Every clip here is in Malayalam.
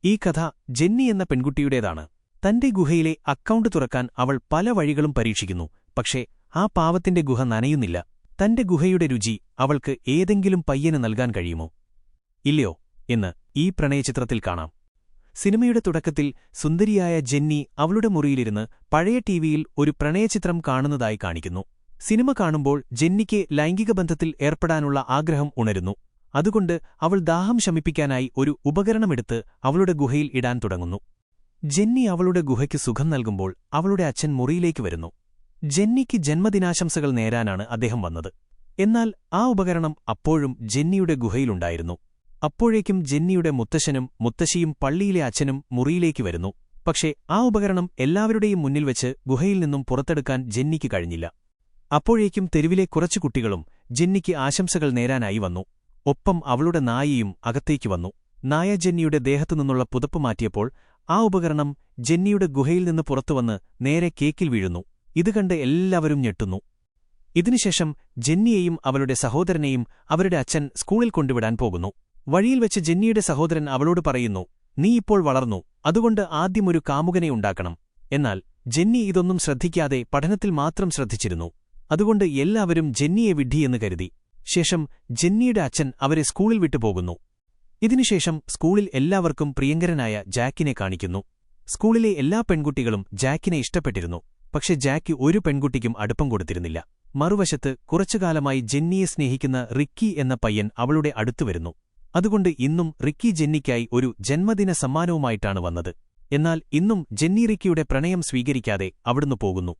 ഈ കഥ ജെന്നി എന്ന പെൺകുട്ടിയുടേതാണ്. തന്റെ ഗുഹയിലെ അക്കൗണ്ട് തുറക്കാൻ അവൾ പല വഴികളും പരീക്ഷിക്കുന്നു. പക്ഷേ ആ പാവത്തിന്റെ ഗുഹ നനയുന്നില്ല. തന്റെ ഗുഹയുടെ രുചി അവൾക്ക് ഏതെങ്കിലും പയ്യന് നൽകാൻ കഴിയുമോ? ഇല്ലയോ എന്ന് ഈ പ്രണയചിത്രത്തിൽ കാണാം. സിനിമയുടെ തുടക്കത്തിൽ സുന്ദരിയായ ജെന്നി അവളുടെ മുറിയിലിരുന്ന് പഴയ ടിവിയിൽ ഒരു പ്രണയചിത്രം കാണുന്നതായി കാണിക്കുന്നു. സിനിമ കാണുമ്പോൾ ജെന്നിക്ക് ലൈംഗിക ബന്ധത്തിൽ ഏർപ്പെടാനുള്ള ആഗ്രഹം ഉണരുന്നു. അതുകൊണ്ട് അവൾ ദാഹം ശമിപ്പിക്കാനായി ഒരു ഉപകരണമെടുത്ത് അവളുടെ ഗുഹയിൽ ഇടാൻ തുടങ്ങുന്നു. ജെന്നി അവളുടെ ഗുഹയ്ക്ക് സുഖം നൽകുമ്പോൾ അവളുടെ അച്ഛൻ മുറിയിലേക്ക് വരുന്നു. ജെന്നിക്ക് ജന്മദിനാശംസകൾ നേരാനാണ് അദ്ദേഹം വന്നത്. എന്നാൽ ആ ഉപകരണം അപ്പോഴും ജെന്നിയുടെ ഗുഹയിലുണ്ടായിരുന്നു. അപ്പോഴേക്കും ജെന്നിയുടെ മുത്തശ്ശനും മുത്തശ്ശിയും പള്ളിയിലെ അച്ഛനും മുറിയിലേക്ക് വരുന്നു. പക്ഷേ ആ ഉപകരണം എല്ലാവരുടെയും മുന്നിൽ വെച്ച് ഗുഹയിൽ നിന്നും പുറത്തെടുക്കാൻ ജെന്നിക്ക് കഴിഞ്ഞില്ല. അപ്പോഴേക്കും തെരുവിലെ കുറച്ചു കുട്ടികളും ജെന്നിക്ക് ആശംസകൾ നേരാനായി വന്നു. ഒപ്പം അവളുടെ നായയും അകത്തേക്ക് വന്നു. നായ ജെന്നിയുടെ ദേഹത്തുനിന്നുള്ള പുതപ്പ് മാറ്റിയപ്പോൾ ആ ഉപകരണം ജെന്നിയുടെ ഗുഹയിൽ നിന്ന് പുറത്തുവന്ന് നേരെ കേക്കിൽ വീഴുന്നു. ഇത് കണ്ട് എല്ലാവരും ഞെട്ടുന്നു. ഇതിനുശേഷം ജെന്നിയെയും അവളുടെ സഹോദരനെയും അവരുടെ അച്ഛൻ സ്കൂളിൽ കൊണ്ടുവിടാൻ പോകുന്നു. വഴിയിൽ വെച്ച് ജെന്നിയുടെ സഹോദരൻ അവളോട് പറയുന്നു, "നീ ഇപ്പോൾ വളർന്നു, അതുകൊണ്ട് ആദ്യമൊരു കാമുകനെ ഉണ്ടാക്കണം." എന്നാൽ ജെന്നി ഇതൊന്നും ശ്രദ്ധിക്കാതെ പഠനത്തിൽ മാത്രം ശ്രദ്ധിച്ചിരുന്നു. അതുകൊണ്ട് എല്ലാവരും ജെന്നിയെ വിഡ്ഢിയെന്ന് കരുതി. ശേഷം ജെന്നിയുടെ അച്ഛൻ അവരെ സ്കൂളിൽ വിട്ടുപോകുന്നു. ഇതിനുശേഷം സ്കൂളിൽ എല്ലാവർക്കും പ്രിയങ്കരനായ ജാക്കിനെ കാണിക്കുന്നു. സ്കൂളിലെ എല്ലാ പെൺകുട്ടികളും ജാക്കിനെ ഇഷ്ടപ്പെട്ടിരുന്നു. പക്ഷെ ജാക്ക് ഒരു പെൺകുട്ടിക്കും അടുപ്പം കൊടുത്തിരുന്നില്ല. മറുവശത്ത് കുറച്ചുകാലമായി ജെന്നിയെ സ്നേഹിക്കുന്ന റിക്കി എന്ന പയ്യൻ അവളുടെ അടുത്തുവരുന്നു. അതുകൊണ്ട് ഇന്നും റിക്കി ജെന്നിക്കായി ഒരു ജന്മദിന സമ്മാനവുമായിട്ടാണ് വന്നത്. എന്നാൽ ഇന്നും ജെന്നി റിക്കിയുടെ പ്രണയം സ്വീകരിക്കാതെ അവിടുന്ന് പോകുന്നു.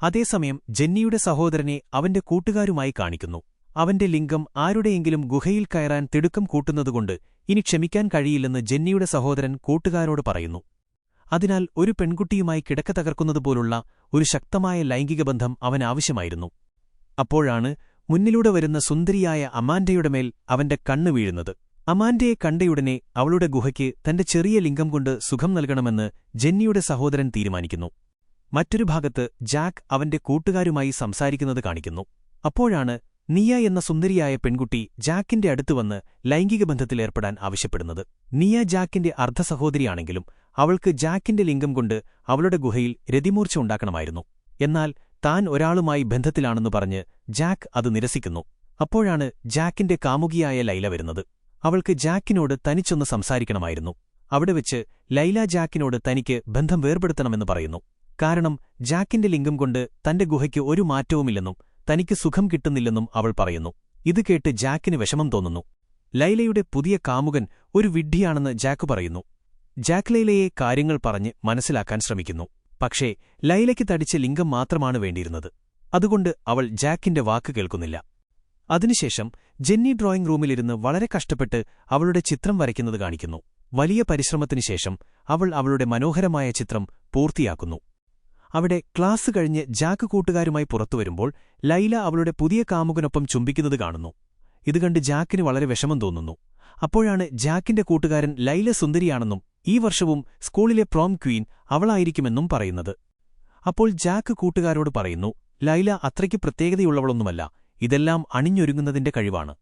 അതേസമയം ജെന്നിയുടെ സഹോദരനെ അവന്റെ കൂട്ടുകാരുമായി കാണിക്കുന്നു. അവന്റെ ലിംഗം ആരുടെയെങ്കിലും ഗുഹയിൽ കയറാൻ തിടുക്കം കൂട്ടുന്നതുകൊണ്ട് ഇനി ക്ഷമിക്കാൻ കഴിയില്ലെന്ന് ജെന്നിയുടെ സഹോദരൻ കൂട്ടുകാരോട് പറയുന്നു. അതിനാൽ ഒരു പെൺകുട്ടിയുമായി കിടക്ക തകർക്കുന്നതുപോലുള്ള ഒരു ശക്തമായ ലൈംഗിക ബന്ധം അവനാവശ്യമായിരുന്നു. അപ്പോഴാണ് മുന്നിലൂടെ വരുന്ന സുന്ദരിയായ അമാൻഡയുടെ മേൽ അവന്റെ കണ്ണ് വീഴുന്നത്. അമാൻഡയെ കണ്ടയുടനെ അവളുടെ ഗുഹയ്ക്ക് തന്റെ ചെറിയ ലിംഗം കൊണ്ട് സുഖം നൽകണമെന്ന് ജെന്നിയുടെ സഹോദരൻ തീരുമാനിക്കുന്നു. മറ്റൊരു ഭാഗത്ത് ജാക്ക് അവന്റെ കൂട്ടുകാരുമായി സംസാരിക്കുന്നത് കാണിക്കുന്നു. അപ്പോഴാണ് നിയ എന്ന സുന്ദരിയായ പെൺകുട്ടി ജാക്കിന്റെ അടുത്തുവന്ന് ലൈംഗിക ബന്ധത്തിലേർപ്പെടാൻ ആവശ്യപ്പെടുന്നത്. നിയ ജാക്കിന്റെ അർദ്ധസഹോദരിയാണെങ്കിലും അവൾക്ക് ജാക്കിന്റെ ലിംഗം കൊണ്ട് അവളുടെ ഗുഹയിൽ രതിമൂർച്ച ഉണ്ടാക്കണമായിരുന്നു. എന്നാൽ താൻ ഒരാളുമായി ബന്ധത്തിലാണെന്നു പറഞ്ഞ് ജാക്ക് അത് നിരസിക്കുന്നു. അപ്പോഴാണ് ജാക്കിന്റെ കാമുകിയായ ലൈല വരുന്നത്. അവൾക്ക് ജാക്കിനോട് തനിച്ചൊന്ന് സംസാരിക്കണമായിരുന്നു. അവിടെ വെച്ച് ലൈല ജാക്കിനോട് തനിക്ക് ബന്ധം വേർപെടുത്തണമെന്ന് പറയുന്നു. കാരണം ജാക്കിന്റെ ലിംഗം കൊണ്ട് തന്റെ ഗുഹയ്ക്ക് ഒരു മാറ്റവുമില്ലെന്നും തനിക്ക് സുഖം കിട്ടുന്നില്ലെന്നും അവൾ പറയുന്നു. ഇത് കേട്ട് ജാക്കിന് വിഷമം തോന്നുന്നു. ലൈലയുടെ പുതിയ കാമുകൻ ഒരു വിഡ്ഢിയാണെന്ന് ജാക്ക് പറയുന്നു. ജാക്ക് ലൈലയെ കാര്യങ്ങൾ പറഞ്ഞ് മനസ്സിലാക്കാൻ ശ്രമിക്കുന്നു. പക്ഷേ ലൈലയ്ക്ക് തടിച്ച ലിംഗം മാത്രമാണ് വേണ്ടിയിരുന്നത്. അതുകൊണ്ട് അവൾ ജാക്കിന്റെ വാക്ക് കേൾക്കുന്നില്ല. അതിനുശേഷം ജെന്നി ഡ്രോയിംഗ് റൂമിലിരുന്ന് വളരെ കഷ്ടപ്പെട്ട് അവളുടെ ചിത്രം വരയ്ക്കുന്നത് കാണിക്കുന്നു. വലിയ പരിശ്രമത്തിനുശേഷം അവൾ അവളുടെ മനോഹരമായ ചിത്രം പൂർത്തിയാക്കുന്നു. അവിടെ ക്ലാസ് കഴിഞ്ഞ് ജാക്ക് കൂട്ടുകാരുമായി പുറത്തുവരുമ്പോൾ ലൈല അവളുടെ പുതിയ കാമുകനൊപ്പം ചുംബിക്കുന്നത് കാണുന്നു. ഇതുകണ്ട് ജാക്കിന് വളരെ വിഷമം തോന്നുന്നു. അപ്പോഴാണ് ജാക്കിന്റെ കൂട്ടുകാരൻ ലൈല സുന്ദരിയാണെന്നും ഈ വർഷവും സ്കൂളിലെ പ്രോം ക്വീൻ അവളായിരിക്കുമെന്നും പറയുന്നത്. അപ്പോൾ ജാക്ക് കൂട്ടുകാരോട് പറയുന്നു, ലൈല അത്രയ്ക്ക് പ്രത്യേകതയുള്ളവളൊന്നുമല്ല, ഇതെല്ലാം അണിഞ്ഞൊരുങ്ങുന്നതിന്റെ കഴിവാണ്.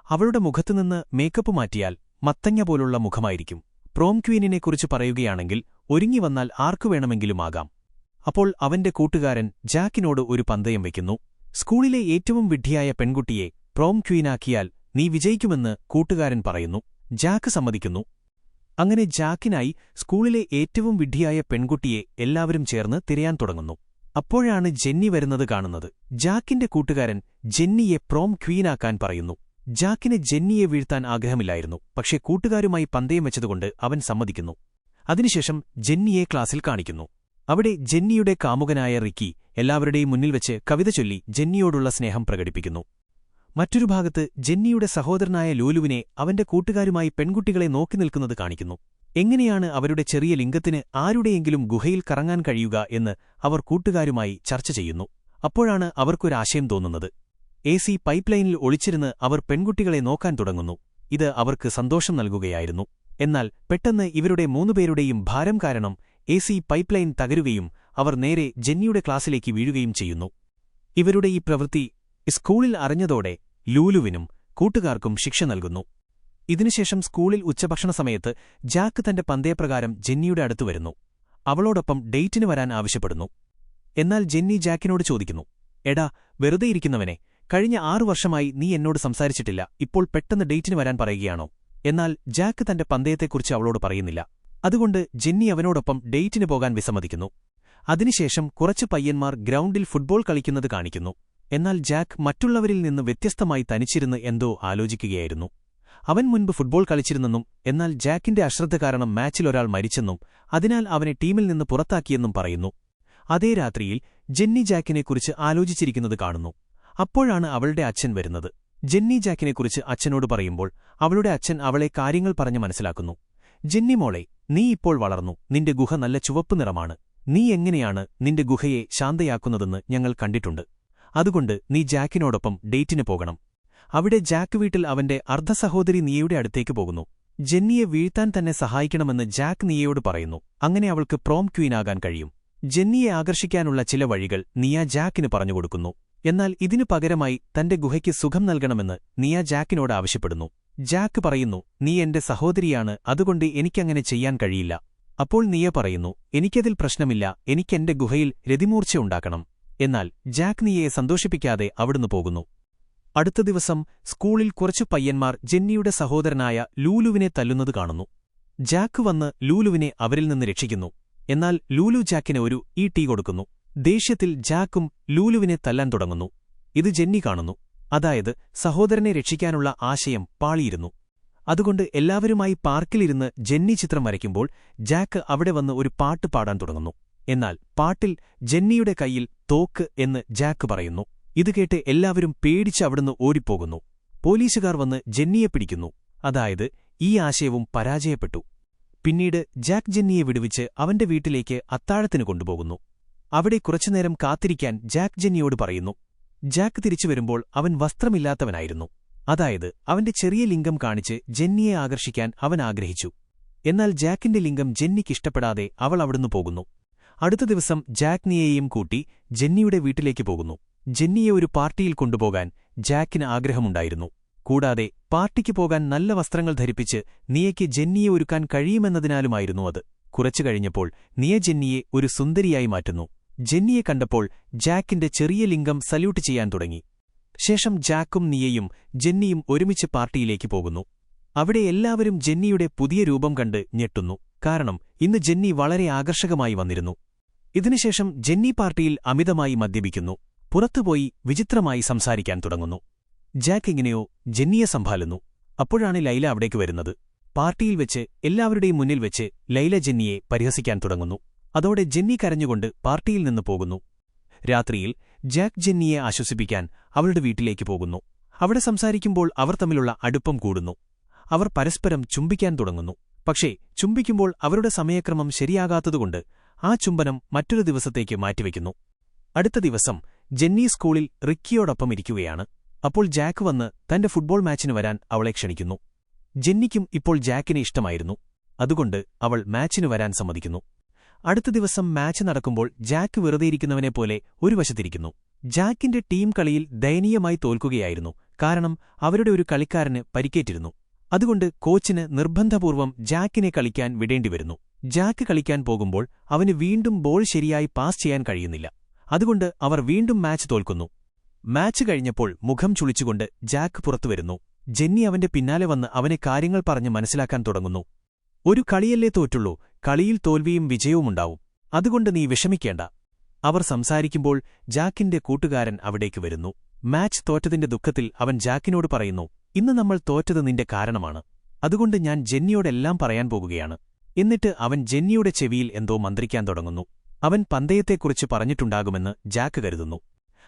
അവളുടെ മുഖത്തുനിന്ന് മേക്കപ്പ് മാറ്റിയാൽ മത്തങ്ങ പോലുള്ള മുഖമായിരിക്കും. പ്രോം ക്വീനിനെക്കുറിച്ച് പറയുകയാണെങ്കിൽ ഒരുങ്ങിവന്നാൽ ആർക്കു വേണമെങ്കിലും ആകാം. അപ്പോൾ അവന്റെ കൂട്ടുകാരൻ ജാക്കിനോട് ഒരു പന്തയം വയ്ക്കുന്നു. സ്കൂളിലെ ഏറ്റവും വിഡ്ഢിയായ പെൺകുട്ടിയെ പ്രോം ക്വീനാക്കിയാൽ നീ വിജയിക്കുമെന്ന് കൂട്ടുകാരൻ പറയുന്നു. ജാക്ക് സമ്മതിക്കുന്നു. അങ്ങനെ ജാക്കിനായി സ്കൂളിലെ ഏറ്റവും വിഡ്ഢിയായ പെൺകുട്ടിയെ എല്ലാവരും ചേർന്ന് തിരയാൻ തുടങ്ങുന്നു. അപ്പോഴാണ് ജെന്നി വരുന്നത് കാണുന്നത്. ജാക്കിന്റെ കൂട്ടുകാരൻ ജെന്നിയെ പ്രോം ക്വീനാക്കാൻ പറയുന്നു. ജാക്കിന് ജെന്നിയെ വീഴ്ത്താൻ ആഗ്രഹമില്ലായിരുന്നു. പക്ഷേ കൂട്ടുകാരുമായി പന്തയം വെച്ചതുകൊണ്ട് അവൻ സമ്മതിക്കുന്നു. അതിനുശേഷം ജെന്നിയെ ക്ലാസ്സിൽ കാണിക്കുന്നു. അവിടെ ജെന്നിയുടെ കാമുകനായ റിക്കി എല്ലാവരുടെയും മുന്നിൽ വെച്ച് കവിത ചൊല്ലി ജെന്നിയോടുള്ള സ്നേഹം പ്രകടിപ്പിക്കുന്നു. മറ്റൊരു ഭാഗത്ത് ജെന്നിയുടെ സഹോദരനായ ലൂലുവിനെ അവന്റെ കൂട്ടുകാരുമായി പെൺകുട്ടികളെ നോക്കി നിൽക്കുന്നത് കാണിക്കുന്നു. എങ്ങനെയാണ് അവരുടെ ചെറിയ ലിംഗത്തിന് ആരുടെയെങ്കിലും ഗുഹയിൽ കറങ്ങാൻ കഴിയുക എന്ന് അവർ കൂട്ടുകാരുമായി ചർച്ച ചെയ്യുന്നു. അപ്പോഴാണ് അവർക്കൊരാശയം തോന്നുന്നത്. AC പൈപ്പ്ലൈനിൽ ഒളിച്ചിരുന്ന് അവർ പെൺകുട്ടികളെ നോക്കാൻ തുടങ്ങുന്നു. ഇത് അവർക്ക് സന്തോഷം നൽകുകയായിരുന്നു. എന്നാൽ പെട്ടെന്ന് ഇവരുടെ മൂന്നുപേരുടെയും ഭാരം കാരണം AC പൈപ്പ്ലൈൻ തകരുകയും അവർ നേരെ ജെന്നിയുടെ ക്ലാസ്സിലേക്ക് വീഴുകയും ചെയ്യുന്നു. ഇവരുടെ ഈ പ്രവൃത്തി സ്കൂളിൽ അറിഞ്ഞതോടെ ലൂലുവിനും കൂട്ടുകാർക്കും ശിക്ഷ നൽകുന്നു. ഇതിനുശേഷം സ്കൂളിൽ ഉച്ചഭക്ഷണ സമയത്ത് ജാക്ക് തന്റെ പന്തയപ്രകാരം ജെന്നിയുടെ അടുത്തു വരുന്നു. അവളോടൊപ്പം ഡേറ്റിന് വരാൻ ആവശ്യപ്പെടുന്നു. എന്നാൽ ജെന്നി ജാക്കിനോട് ചോദിക്കുന്നു, എടാ, വെറുതെയിരിക്കുന്നവനെ, കഴിഞ്ഞ 6 വർഷമായി നീ എന്നോട് സംസാരിച്ചിട്ടില്ല, ഇപ്പോൾ പെട്ടെന്ന് ഡേറ്റിന് വരാൻ പറയുകയാണോ? എന്നാൽ ജാക്ക് തന്റെ പന്തയത്തെക്കുറിച്ച് അവളോട് പറയുന്നില്ല. അതുകൊണ്ട് ജെന്നി അവനോടൊപ്പം ഡേറ്റിന് പോകാൻ വിസമ്മതിക്കുന്നു. അതിനുശേഷം കുറച്ച് പയ്യന്മാർ ഗ്രൗണ്ടിൽ ഫുട്ബോൾ കളിക്കുന്നത് കാണിക്കുന്നു. എന്നാൽ ജാക്ക് മറ്റുള്ളവരിൽ നിന്ന് വ്യത്യസ്തമായി തനിച്ചിരുന്ന് എന്തോ ആലോചിക്കുകയായിരുന്നു. അവൻ മുൻപ് ഫുട്ബോൾ കളിച്ചിരുന്നെന്നും എന്നാൽ ജാക്കിന്റെ അശ്രദ്ധ കാരണം മാച്ചിൽ ഒരാൾ മരിച്ചെന്നും അതിനാൽ അവനെ ടീമിൽ നിന്ന് പുറത്താക്കിയെന്നും പറയുന്നു. അതേ രാത്രിയിൽ ജെന്നി ജാക്കിനെക്കുറിച്ച് ആലോചിച്ചിരിക്കുന്നത് കാണുന്നു. അപ്പോഴാണ് അവളുടെ അച്ഛൻ വരുന്നത്. ജെന്നി ജാക്കിനെക്കുറിച്ച് അച്ഛനോട് പറയുമ്പോൾ അവളുടെ അച്ഛൻ അവളെ കാര്യങ്ങൾ പറഞ്ഞ് മനസ്സിലാക്കുന്നു. ജെന്നി മോളെ, നീ ഇപ്പോൾ വളർന്നു, നിന്റെ ഗുഹ നല്ല ചുവപ്പ് നിറമാണ്. നീ എങ്ങനെയാണ് നിന്റെ ഗുഹയെ ശാന്തയാക്കുന്നതെന്ന് ഞങ്ങൾ കണ്ടിട്ടുണ്ട്. അതുകൊണ്ട് നീ ജാക്കിനോടൊപ്പം ഡേറ്റിന് പോകണം. അവിടെ ജാക്ക് വീട്ടിൽ അവന്റെ അർദ്ധസഹോദരി നിയയുടെ അടുത്തേക്ക് പോകുന്നു. ജെന്നിയെ വീഴ്ത്താൻ തന്നെ സഹായിക്കണമെന്ന് ജാക്ക് നിയയോട് പറയുന്നു. അങ്ങനെ അവൾക്ക് പ്രോം ക്വീനാകാൻ കഴിയും. ജെന്നിയെ ആകർഷിക്കാനുള്ള ചില വഴികൾ നിയ ജാക്കിന് പറഞ്ഞുകൊടുക്കുന്നു. എന്നാൽ ഇതിനു പകരമായി തന്റെ ഗുഹയ്ക്ക് സുഖം നൽകണമെന്ന് നിയ ജാക്കിനോട് ആവശ്യപ്പെടുന്നു. ജാക്ക് പറയുന്നു, നീ എന്റെ സഹോദരിയാണ്, അതുകൊണ്ട് എനിക്കങ്ങനെ ചെയ്യാൻ കഴിയില്ല. അപ്പോൾ നിയ പറയുന്നു, എനിക്കതിൽ പ്രശ്നമില്ല, എനിക്കെന്റെ ഗുഹയിൽ രതിമൂർച്ച ഉണ്ടാക്കണം. എന്നാൽ ജാക്ക് നിയയെ സന്തോഷിപ്പിക്കാതെ അവിടുന്ന് പോകുന്നു. അടുത്ത ദിവസം സ്കൂളിൽ കുറച്ചു പയ്യന്മാർ ജെന്നിയുടെ സഹോദരനായ ലൂലുവിനെ തല്ലുന്നത് കാണുന്നു. ജാക്ക് വന്ന് ലൂലുവിനെ അവരിൽ നിന്ന് രക്ഷിക്കുന്നു. എന്നാൽ ലൂലു ജാക്കിന് ഒരു ഈട്ടി കൊടുക്കുന്നു. ദേഷ്യത്തിൽ ജാക്കും ലൂലുവിനെ തല്ലാൻ തുടങ്ങുന്നു. ഇത് ജെന്നി കാണുന്നു. അതായത് സഹോദരനെ രക്ഷിക്കാനുള്ള ആശയം പാളിയിരുന്നു. അതുകൊണ്ട് എല്ലാവരുമായി പാർക്കിലിരുന്ന് ജെന്നി ചിത്രം വരയ്ക്കുമ്പോൾ ജാക്ക് അവിടെ വന്ന് ഒരു പാട്ട് പാടാൻ തുടങ്ങുന്നു. എന്നാൽ പാട്ടിൽ ജെന്നിയുടെ കയ്യിൽ തോക്ക് എന്ന് ജാക്ക് പറയുന്നു. ഇത് കേട്ട് എല്ലാവരും പേടിച്ച് അവിടുന്ന് ഓടിപ്പോകുന്നു. പോലീസുകാർ വന്ന് ജെന്നിയെ പിടിക്കുന്നു. അതായത് ഈ ആശയവും പരാജയപ്പെട്ടു. പിന്നീട് ജാക്ക് ജെന്നിയെ വിടുവിച്ച് അവന്റെ വീട്ടിലേക്ക് അത്താഴത്തിന് കൊണ്ടുപോകുന്നു. അവിടെ കുറച്ചുനേരം കാത്തിരിക്കാൻ ജാക്ക് ജെന്നിയോട് പറയുന്നു. ജാക്ക് തിരിച്ചുവരുമ്പോൾ അവൻ വസ്ത്രമില്ലാത്തവനായിരുന്നു. അതായത് അവന്റെ ചെറിയ ലിംഗം കാണിച്ച് ജെന്നിയെ ആകർഷിക്കാൻ അവൻ ആഗ്രഹിച്ചു. എന്നാൽ ജാക്കിന്റെ ലിംഗം ജെന്നിക്കിഷ്ടപ്പെടാതെ അവൾ അവിടുന്ന് പോകുന്നു. അടുത്ത ദിവസം ജാക്ക് നിയയെയും കൂട്ടി ജെന്നിയുടെ വീട്ടിലേക്ക് പോകുന്നു. ജെന്നിയെ ഒരു പാർട്ടിയിൽ കൊണ്ടുപോകാൻ ജാക്കിന് ആഗ്രഹമുണ്ടായിരുന്നു. കൂടാതെ പാർട്ടിക്ക് പോകാൻ നല്ല വസ്ത്രങ്ങൾ ധരിപ്പിച്ച് നിയയ്ക്ക് ജെന്നിയെ ഒരുക്കാൻ കഴിയുമെന്നതിനാലുമായിരുന്നു അത്. കുറച്ചു കഴിഞ്ഞപ്പോൾ നിയ ജെന്നിയെ ഒരു സുന്ദരിയായി മാറ്റുന്നു. ജെന്നിയെ കണ്ടപ്പോൾ ജാക്കിന്റെ ചെറിയ ലിംഗം സല്യൂട്ട് ചെയ്യാൻ തുടങ്ങി. ശേഷം ജാക്കും നിയയും ജെന്നിയും ഒരുമിച്ച് പാർട്ടിയിലേക്ക് പോകുന്നു. അവിടെ എല്ലാവരും ജെന്നിയുടെ പുതിയ രൂപം കണ്ട് ഞെട്ടുന്നു. കാരണം ഇന്ന് ജെന്നി വളരെ ആകർഷകമായി വന്നിരുന്നു. ഇതിനുശേഷം ജെന്നി പാർട്ടിയിൽ അമിതമായി മദ്യപിക്കുന്നു. പുറത്തുപോയി വിചിത്രമായി സംസാരിക്കാൻ തുടങ്ങുന്നു. ജാക്ക് എങ്ങനെയോ ജെന്നിയെ സംഭാലുന്നു. അപ്പോഴാണ് ലൈല അവിടേക്ക് വരുന്നത്. പാർട്ടിയിൽ വെച്ച് എല്ലാവരുടെയും മുന്നിൽ വെച്ച് ലൈല ജെന്നിയെ പരിഹസിക്കാൻ തുടങ്ങുന്നു. അതോടെ ജെന്നി കരഞ്ഞുകൊണ്ട് പാർട്ടിയിൽ നിന്ന് പോകുന്നു. രാത്രിയിൽ ജാക്ക് ജെന്നിയെ ആശ്വസിപ്പിക്കാൻ അവളുടെ വീട്ടിലേക്ക് പോകുന്നു. അവിടെ സംസാരിക്കുമ്പോൾ അവർ തമ്മിലുള്ള അടുപ്പം കൂടുന്നു. അവർ പരസ്പരം ചുംബിക്കാൻ തുടങ്ങുന്നു. പക്ഷേ ചുംബിക്കുമ്പോൾ അവരുടെ സമയക്രമം ശരിയാകാത്തതുകൊണ്ട് ആ ചുംബനം മറ്റൊരു ദിവസത്തേക്ക് മാറ്റിവെക്കുന്നു. അടുത്ത ദിവസം ജെന്നി സ്കൂളിൽ റിക്കിയോടൊപ്പം ഇരിക്കുകയാണ്. അപ്പോൾ ജാക്ക് വന്ന് തന്റെ ഫുട്ബോൾ മാച്ചിന് വരാൻ അവളെ ക്ഷണിക്കുന്നു. ജെന്നിക്കും ഇപ്പോൾ ജാക്കിനെ ഇഷ്ടമായിരുന്നു. അതുകൊണ്ട് അവൾ മാച്ചിന് വരാൻ സമ്മതിക്കുന്നു. അടുത്ത ദിവസം മാച്ച് നടക്കുമ്പോൾ ജാക്ക് വെറുതെയിരിക്കുന്നവനെപ്പോലെ ഒരു വശത്തിരിക്കുന്നു. ജാക്കിന്റെ ടീം കളിയിൽ ദയനീയമായി തോൽക്കുകയായിരുന്നു. കാരണം അവരുടെ ഒരു കളിക്കാരന് പരിക്കേറ്റിരുന്നു. അതുകൊണ്ട് കോച്ചിന് നിർബന്ധപൂർവ്വം ജാക്കിനെ കളിക്കാൻ വിടേണ്ടിവരുന്നു. ജാക്ക് കളിക്കാൻ പോകുമ്പോൾ അവന് വീണ്ടും ബോൾ ശരിയായി പാസ് ചെയ്യാൻ കഴിയുന്നില്ല. അതുകൊണ്ട് അവർ വീണ്ടും മാച്ച് തോൽക്കുന്നു. മാച്ച് കഴിഞ്ഞപ്പോൾ മുഖം ചുളിച്ചുകൊണ്ട് ജാക്ക് പുറത്തുവരുന്നു. ജെന്നി അവന്റെ പിന്നാലെ വന്ന് അവനെ കാര്യങ്ങൾ പറഞ്ഞ് മനസ്സിലാക്കാൻ തുടങ്ങുന്നു. ഒരു കളിയല്ലേ തോറ്റുള്ളൂ, കളിയിൽ തോൽവിയും വിജയവുമുണ്ടാവും. അതുകൊണ്ട് നീ വിഷമിക്കേണ്ട. അവർ സംസാരിക്കുമ്പോൾ ജാക്കിന്റെ കൂട്ടുകാരൻ അവിടേക്ക് വരുന്നു. മാച്ച് തോറ്റതിന്റെ ദുഃഖത്തിൽ അവൻ ജാക്കിനോട് പറയുന്നു, ഇന്ന് നമ്മൾ തോറ്റത് നിന്റെ കാരണമാണ്. അതുകൊണ്ട് ഞാൻ ജെന്നിയോടെല്ലാം പറയാൻ പോകുകയാണ്. എന്നിട്ട് അവൻ ജെന്നിയുടെ ചെവിയിൽ എന്തോ മന്ത്രിക്കാൻ തുടങ്ങുന്നു. അവൻ പന്തയത്തെക്കുറിച്ച് പറഞ്ഞിട്ടുണ്ടാകുമെന്ന് ജാക്ക് കരുതുന്നു.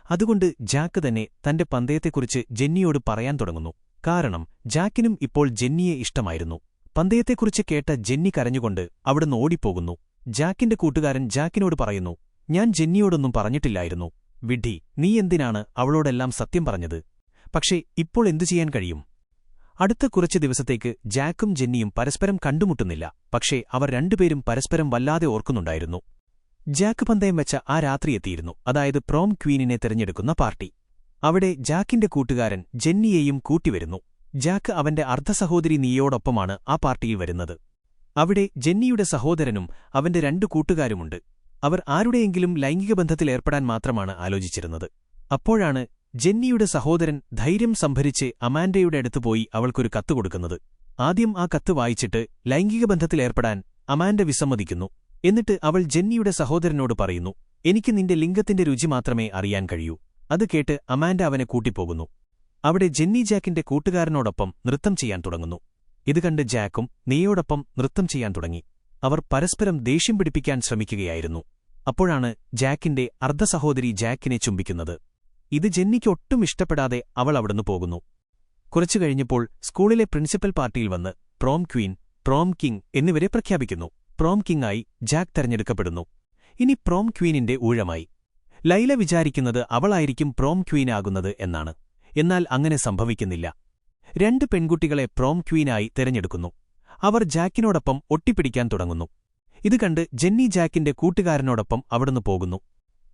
അതുകൊണ്ട് ജാക്ക് തന്നെ തന്റെ പന്തയത്തെക്കുറിച്ച് ജെന്നിയോട് പറയാൻ തുടങ്ങുന്നു. കാരണം ജാക്കിനും ഇപ്പോൾ ജെന്നിയെ ഇഷ്ടമായിരുന്നു. പന്തയത്തെക്കുറിച്ച് കേട്ട ജെന്നി കരഞ്ഞുകൊണ്ട് അവിടുന്ന് ഓടിപ്പോകുന്നു. ജാക്കിന്റെ കൂട്ടുകാരൻ ജാക്കിനോട് പറയുന്നു, ഞാൻ ജെന്നിയോടൊന്നും പറഞ്ഞിട്ടില്ലായിരുന്നു. വിഡ്ഢി, നീ എന്തിനാണ് അവളോടെല്ലാം സത്യം പറഞ്ഞത്? പക്ഷേ ഇപ്പോൾ എന്തു ചെയ്യാൻ കഴിയും? അടുത്ത കുറച്ച് ദിവസത്തേക്ക് ജാക്കും ജെന്നിയും പരസ്പരം കണ്ടുമുട്ടുന്നില്ല. പക്ഷേ അവർ രണ്ടുപേരും പരസ്പരം വല്ലാതെ ഓർക്കുന്നുണ്ടായിരുന്നു. ജാക്ക് പന്തയം വെച്ച ആ രാത്രി എത്തിയിരുന്നു. അതായത് പ്രോം ക്വീനിനെ തിരഞ്ഞെടുക്കുന്ന പാർട്ടി. അവിടെ ജാക്കിന്റെ കൂട്ടുകാരൻ ജെന്നിയെയും കൂട്ടിവരുന്നു. ജാക്ക് അവന്റെ അർദ്ധസഹോദരി നീയോടൊപ്പമാണ് ആ പാർട്ടിയിൽ വരുന്നത്. അവിടെ ജെന്നിയുടെ സഹോദരനും അവന്റെ 2 കൂട്ടുകാരുമുണ്ട്. അവർ ആരുടെയെങ്കിലും ലൈംഗിക ബന്ധത്തിൽ ഏർപ്പെടാൻ മാത്രമാണ് ആലോചിച്ചിരുന്നത്. അപ്പോഴാണ് ജെന്നിയുടെ സഹോദരൻ ധൈര്യം സംഭരിച്ച് അമാൻഡയുടെ അടുത്ത് പോയി അവൾക്കൊരു കത്ത് കൊടുക്കുന്നത്. ആദ്യം ആ കത്ത് വായിച്ചിട്ട് ലൈംഗിക ബന്ധത്തിൽ ഏർപ്പെടാൻ അമാൻഡ വിസമ്മതിക്കുന്നു. എന്നിട്ട് അവൾ ജെന്നിയുടെ സഹോദരനോട് പറയുന്നു, എനിക്ക് നിന്റെ ലിംഗത്തിന്റെ രുചി മാത്രമേ അറിയാൻ കഴിയൂ. അത് കേട്ട് അമാൻഡ അവനെ കൂട്ടിപ്പോകുന്നു. അവിടെ ജെന്നി ജാക്കിന്റെ കൂട്ടുകാരനോടൊപ്പം നൃത്തം ചെയ്യാൻ തുടങ്ങുന്നു. ഇത് കണ്ട് ജാക്കും നീയോടൊപ്പം നൃത്തം ചെയ്യാൻ തുടങ്ങി. അവർ പരസ്പരം ദേഷ്യം പിടിപ്പിക്കാൻ ശ്രമിക്കുകയായിരുന്നു. അപ്പോഴാണ് ജാക്കിന്റെ അർദ്ധസഹോദരി ജാക്കിനെ ചുംബിക്കുന്നത്. ഇത് ജെന്നിക്ക് ഒട്ടും ഇഷ്ടപ്പെടാതെ അവൾ അവിടുന്ന് പോകുന്നു. കുറച്ചു കഴിഞ്ഞപ്പോൾ സ്കൂളിലെ പ്രിൻസിപ്പൽ പാർട്ടിയിൽ വന്ന് പ്രോം ക്വീൻ, പ്രോം കിങ് എന്നിവരെ പ്രഖ്യാപിക്കുന്നു. പ്രോം കിങ്ങായി ജാക്ക് തെരഞ്ഞെടുക്കപ്പെടുന്നു. ഇനി പ്രോം ക്വീനിന്റെ ഊഴമായി. ലൈല വിചാരിക്കുന്നത് അവളായിരിക്കും പ്രോം ക്വീനാകുന്നത് എന്നാണ്. എന്നാൽ അങ്ങനെ സംഭവിക്കുന്നില്ല. 2 പെൺകുട്ടികളെ പ്രോം ക്വീനായി തെരഞ്ഞെടുക്കുന്നു. അവർ ജാക്കിനോടൊപ്പം ഒട്ടിപ്പിടിക്കാൻ തുടങ്ങുന്നു. ഇത് കണ്ട് ജെന്നി ജാക്കിന്റെ കൂട്ടുകാരനോടൊപ്പം അവിടുന്ന് പോകുന്നു.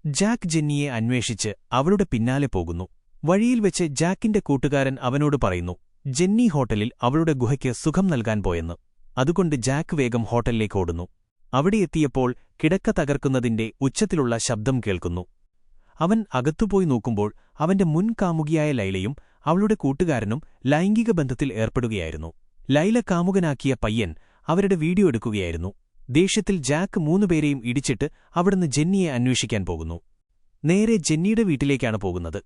ജാക്ക് ജെന്നിയെ അന്വേഷിച്ച് അവളുടെ പിന്നാലെ പോകുന്നു. വഴിയിൽ വെച്ച് ജാക്കിന്റെ കൂട്ടുകാരൻ അവനോട് പറയുന്നു, ജെന്നി ഹോട്ടലിൽ അവളുടെ ഗുഹയ്ക്ക് സുഖം നൽകാൻ പോയെന്ന്. അതുകൊണ്ട് ജാക്ക് വേഗം ഹോട്ടലിലേക്ക് ഓടുന്നു. അവിടെ എത്തിയപ്പോൾ കിടക്ക തകർക്കുന്നതിന്റെ ഉച്ചത്തിലുള്ള ശബ്ദം കേൾക്കുന്നു. അവൻ അകത്തുപോയി നോക്കുമ്പോൾ അവന്റെ മുൻ കാമുകിയായ ലൈലയും അവളുടെ കൂട്ടുകാരനും ലൈംഗിക ബന്ധത്തിൽ ഏർപ്പെടുകയായിരുന്നു. ലൈല കാമുകനാക്കിയ പയ്യൻ അവരുടെ വീഡിയോ എടുക്കുകയായിരുന്നു. ദേഷ്യത്തിൽ ജാക്ക് 3 പേരെയും ഇടിച്ചിട്ട് അവിടുന്ന് ജെന്നിയെ അന്വേഷിക്കാൻ പോകുന്നു. നേരെ ജെന്നിയുടെ വീട്ടിലേക്കാണ് പോകുന്നത്.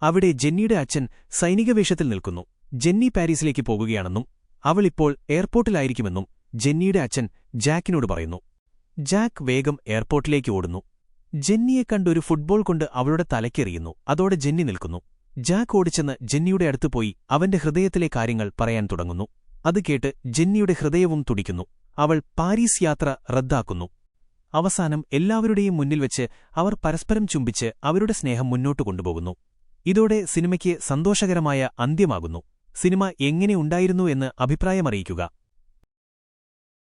അവിടെ ജെന്നിയുടെ അച്ഛൻ സൈനികവേഷത്തിൽ നിൽക്കുന്നു. ജെന്നി പാരീസിലേക്ക് പോകുകയാണെന്നും അവളിപ്പോൾ എയർപോർട്ടിലായിരിക്കുമെന്നും ജെന്നിയുടെ അച്ഛൻ ജാക്കിനോട് പറയുന്നു. ജാക്ക് വേഗം എയർപോർട്ടിലേക്ക് ഓടുന്നു. ജെന്നിയെ കണ്ടൊരു ഫുട്ബോൾ കൊണ്ട് അവളുടെ തലയ്ക്കെറിയുന്നു. അതോടെ ജെന്നി നിൽക്കുന്നു. ജാക്ക് ഓടിച്ചെന്ന് ജെന്നിയുടെ അടുത്ത് പോയി അവന്റെ ഹൃദയത്തിലെ കാര്യങ്ങൾ പറയാൻ തുടങ്ങുന്നു. അത് കേട്ട് ജെന്നിയുടെ ഹൃദയവും തുടിക്കുന്നു. അവൾ പാരീസ് യാത്ര റദ്ദാക്കുന്നു. അവസാനം എല്ലാവരുടെയും മുന്നിൽ വെച്ച് അവർ പരസ്പരം ചുംബിച്ച് അവരുടെ സ്നേഹം മുന്നോട്ടു കൊണ്ടുപോകുന്നു. ഇതോടെ സിനിമയ്ക്ക് സന്തോഷകരമായ അന്ത്യമാകുന്നു. സിനിമ എങ്ങനെ ഉണ്ടായിരുന്നു എന്ന് അഭിപ്രായമറിയിക്കുക.